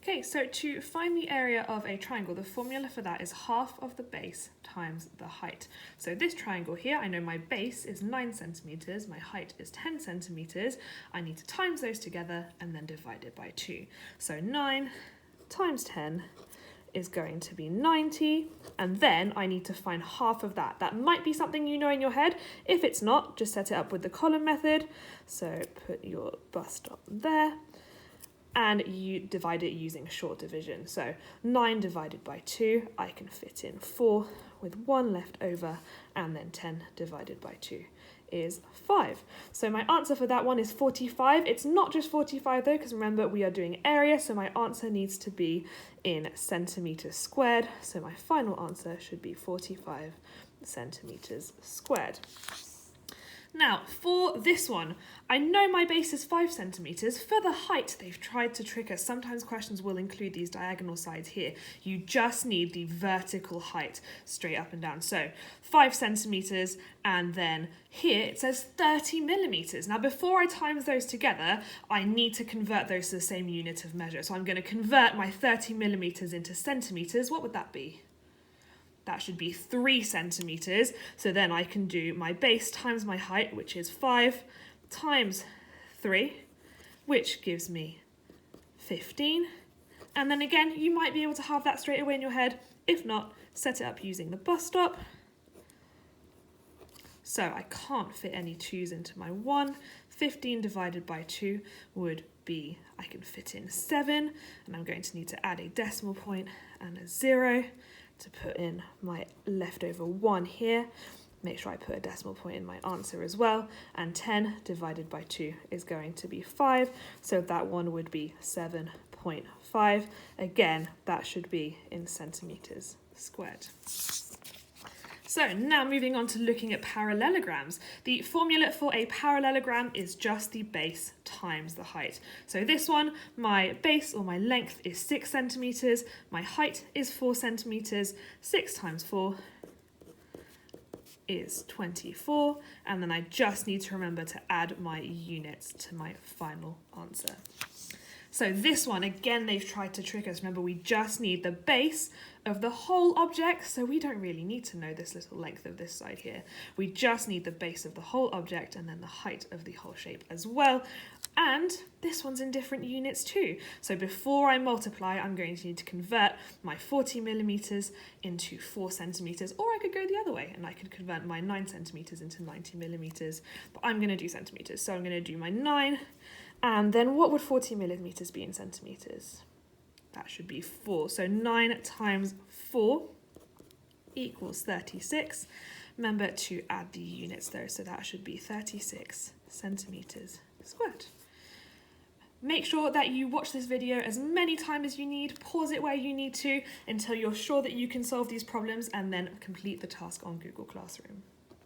Okay, so to find the area of a triangle, the formula for that is half of the base times the height. So this triangle here, I know my base is 9 centimeters, my height is 10 centimeters. I need to times those together and then divide it by 2. So 9 times 10 is going to be 90, and then I need to find half of that. That might be something you know in your head. If it's not, just set it up with the column method. So put your bus stop there, and you divide it using short division. So 9 divided by 2, I can fit in 4 with 1 left over, and then 10 divided by 2 is 5. So my answer for that one is 45. It's not just 45 though, because remember we are doing area, so my answer needs to be in centimeters squared. So my final answer should be 45 centimeters squared. Now, for this one, I know my base is 5 centimeters. For the height, they've tried to trick us. Sometimes questions will include these diagonal sides here. You just need the vertical height straight up and down. So 5 centimeters, and then here it says 30 millimeters. Now, before I times those together, I need to convert those to the same unit of measure. So I'm going to convert my 30 millimeters into centimeters. What would that be? That should be 3 centimeters. So then I can do my base times my height, which is 5 times 3, which gives me 15. And then again, you might be able to have that straight away in your head. If not, set it up using the bus stop. So I can't fit any 2's into my 1. 15 divided by 2 would be, I can fit in 7, and I'm going to need to add a decimal point and a 0 to put in my leftover 1 here. Make sure I put a decimal point in my answer as well. And 10 divided by 2 is going to be 5. So that one would be 7.5. Again, that should be in centimeters squared. So now moving on to looking at parallelograms. The formula for a parallelogram is just the base times the height. So this one, my base or my length is 6 centimeters, my height is 4 centimeters, 6 times 4 is 24, and then I just need to remember to add my units to my final answer. So this one, again, they've tried to trick us. Remember, we just need the base of the whole object, so we don't really need to know this little length of this side here. We just need the base of the whole object and then the height of the whole shape as well. And this one's in different units too. So before I multiply, I'm going to need to convert my 40 millimeters into 4 centimeters, or I could go the other way and I could convert my 9 centimeters into 90 millimeters, but I'm going to do centimeters. So I'm going to do my 9. And then what would 40 millimeters be in centimeters? That should be 4. So 9 times 4 equals 36. Remember to add the units though, so that should be 36 centimeters squared. Make sure that you watch this video as many times as you need, pause it where you need to until you're sure that you can solve these problems, and then complete the task on Google Classroom.